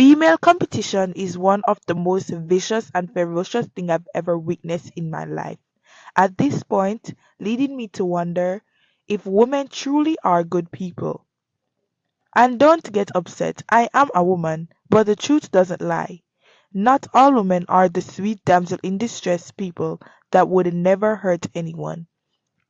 Female competition is one of the most vicious and ferocious things I've ever witnessed in my life. At this point, leading me to wonder if women truly are good people. And don't get upset, I am a woman, but the truth doesn't lie. Not all women are the sweet damsel in distress people that would never hurt anyone.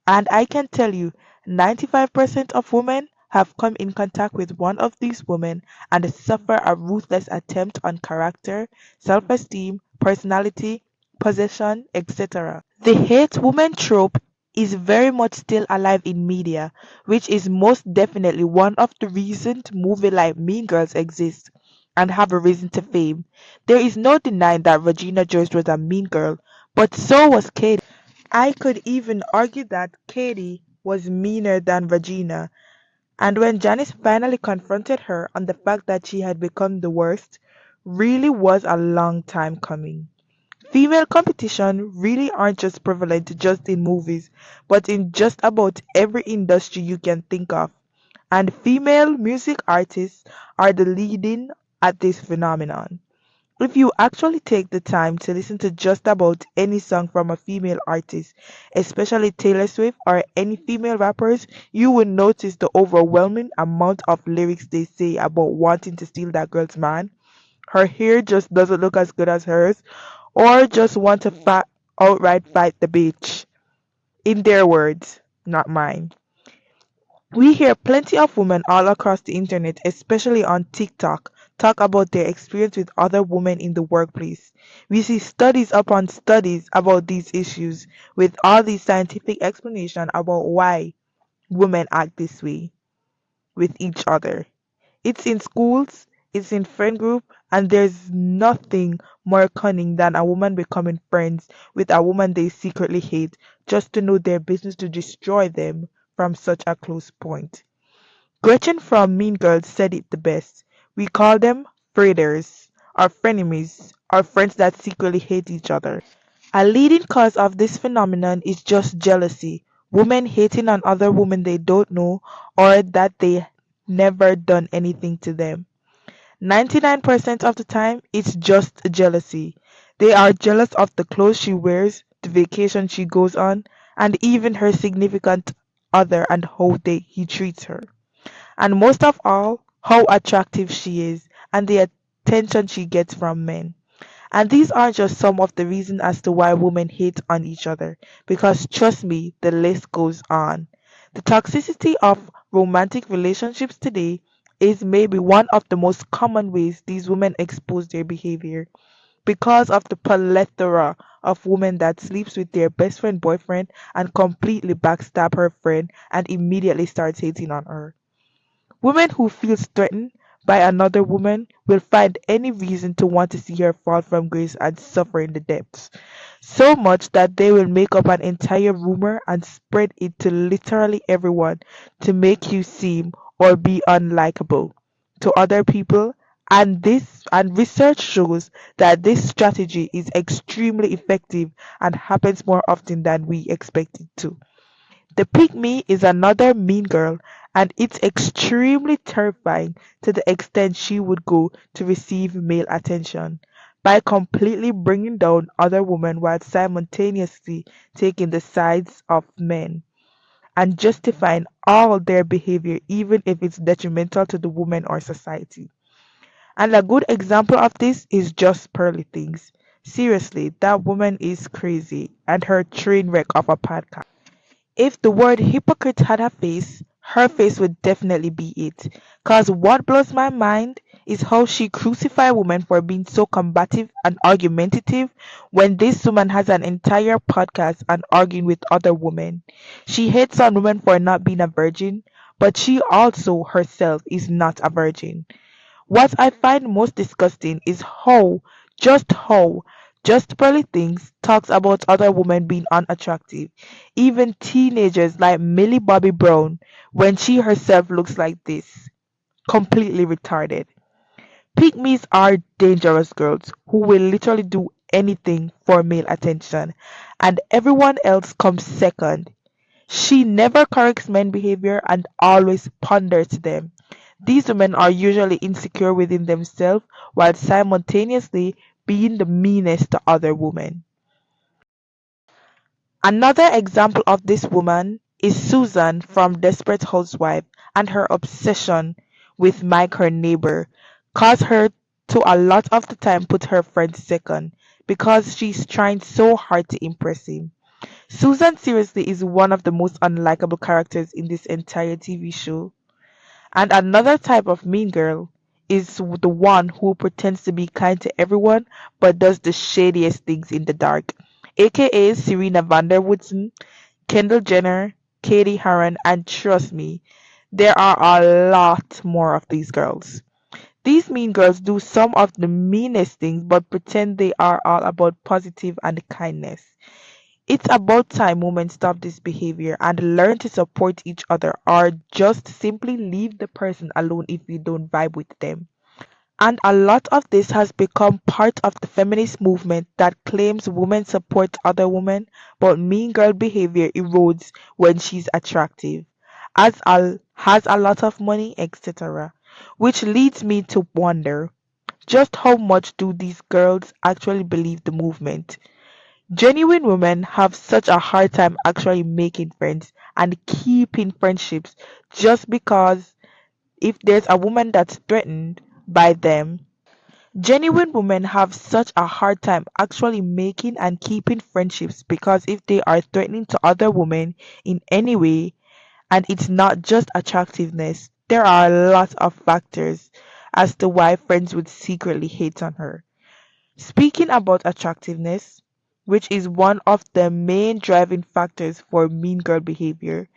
And I can tell you, 95% of women have come in contact with one of these women and suffer a ruthless attempt on character, self esteem, personality, possession, etc. The hate woman trope is very much still alive in media, which is most definitely one of the reasons movies like Mean Girls exist and have a reason to fame. There is no denying that Regina George was a mean girl, but so was Katie. I could even argue that Katie was meaner than Regina, and when Janice finally confronted her on the fact that she had become the worst, really was a long time coming. Female competition really aren't just prevalent just in movies, but in just about every industry you can think of. And female music artists are the leading at this phenomenon. If you actually take the time to listen to just about any song from a female artist, especially Taylor Swift or any female rappers, you will notice the overwhelming amount of lyrics they say about wanting to steal that girl's man. Her hair just doesn't look as good as hers, or just want to outright fight the bitch. In their words, not mine. We hear plenty of women all across the internet, especially on TikTok, talk about their experience with other women in the workplace. We see studies upon studies about these issues with all these scientific explanation about why women act this way with each other. It's in schools, it's in friend group, and there's nothing more cunning than a woman becoming friends with a woman they secretly hate just to know their business to destroy them from such a close point. Gretchen from Mean Girls said it the best. We call them freighters, or frenemies, or friends that secretly hate each other. A leading cause of this phenomenon is just jealousy. Women hating on other women they don't know or that they never done anything to them. 99% of the time, it's just jealousy. They are jealous of the clothes she wears, the vacation she goes on, and even her significant other and how he treats her. And most of all, how attractive she is and the attention she gets from men. And these aren't just some of the reasons as to why women hate on each other, because trust me, the list goes on. The toxicity of romantic relationships today is maybe one of the most common ways these women expose their behavior because of the plethora of women that sleeps with their best friend boyfriend and completely backstab her friend and immediately starts hating on her. Women who feel threatened by another woman will find any reason to want to see her fall from grace and suffer in the depths. So much that they will make up an entire rumor and spread it to literally everyone to make you seem or be unlikable to other people. And research shows that this strategy is extremely effective and happens more often than we expect it to. The pygmy is another mean girl, and it's extremely terrifying to the extent she would go to receive male attention by completely bringing down other women while simultaneously taking the sides of men and justifying all their behavior even if it's detrimental to the woman or society. And a good example of this is just Pearly Things. Seriously, that woman is crazy and her train wreck of a podcast. If the word hypocrite had a face, her face would definitely be it. Cause what blows my mind is how she crucified women for being so combative and argumentative when this woman has an entire podcast on arguing with other women. She hates on women for not being a virgin, but she also herself is not a virgin. What I find most disgusting is how, just Pearly Things talks about other women being unattractive, even teenagers like Millie Bobby Brown, when she herself looks like this, completely retarded. Pygmies are dangerous girls who will literally do anything for male attention, and everyone else comes second. She never corrects men behavior and always ponders them. These women are usually insecure within themselves while simultaneously being the meanest to other women. Another example of this woman is Susan from Desperate Housewife, and her obsession with Mike, her neighbor, caused her to a lot of the time put her friend second because she's trying so hard to impress him. Susan seriously is one of the most unlikable characters in this entire TV show. And another type of mean girl is the one who pretends to be kind to everyone but does the shadiest things in the dark, aka Serena van der Woodsen, Kendall Jenner, Katie Haran, and trust me, there are a lot more of these girls. These mean girls do some of the meanest things but pretend they are all about positive and kindness. It's about time women stop this behavior and learn to support each other or just simply leave the person alone if you don't vibe with them. And a lot of this has become part of the feminist movement that claims women support other women, but mean girl behavior erodes when she's attractive, has a lot of money, etc. Which leads me to wonder, just how much do these girls actually believe the movement? Genuine women have such a hard time actually making friends and keeping friendships just because if there's a woman that's threatened by them. Genuine women have such a hard time actually making and keeping friendships because if they are threatening to other women in any way, and it's not just attractiveness, there are a lot of factors as to why friends would secretly hate on her. Speaking about attractiveness, which is one of the main driving factors for mean girl behavior,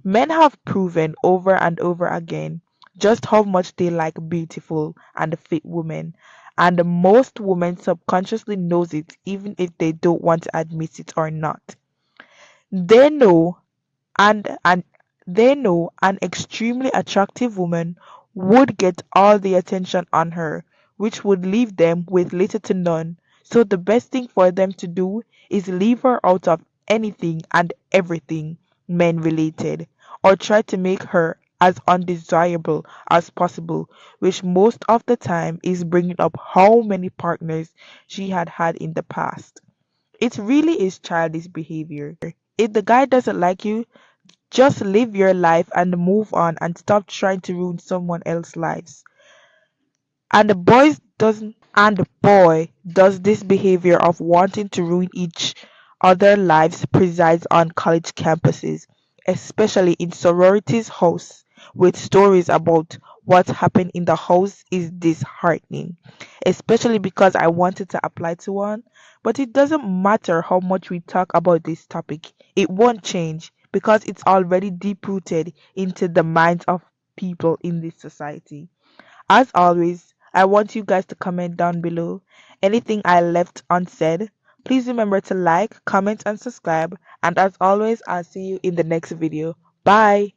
men have proven over and over again just how much they like beautiful and fit women, and most women subconsciously knows it even if they don't want to admit it or not. They know and they know an extremely attractive woman would get all the attention on her, which would leave them with little to none. So the best thing for them to do is leave her out of anything and everything men related, or try to make her as undesirable as possible, which most of the time is bringing up how many partners she had in the past. It really is childish behavior. If the guy doesn't like you, just live your life and move on and stop trying to ruin someone else's lives. And boy does this behavior of wanting to ruin each other lives presides on college campuses, especially in sororities house, with stories about what happened in the house is disheartening. Especially because I wanted to apply to one, but it doesn't matter how much we talk about this topic, it won't change because it's already deep rooted into the minds of people in this society. As always, I want you guys to comment down below anything I left unsaid. Please remember to like, comment, and subscribe. And as always, I'll see you in the next video. Bye!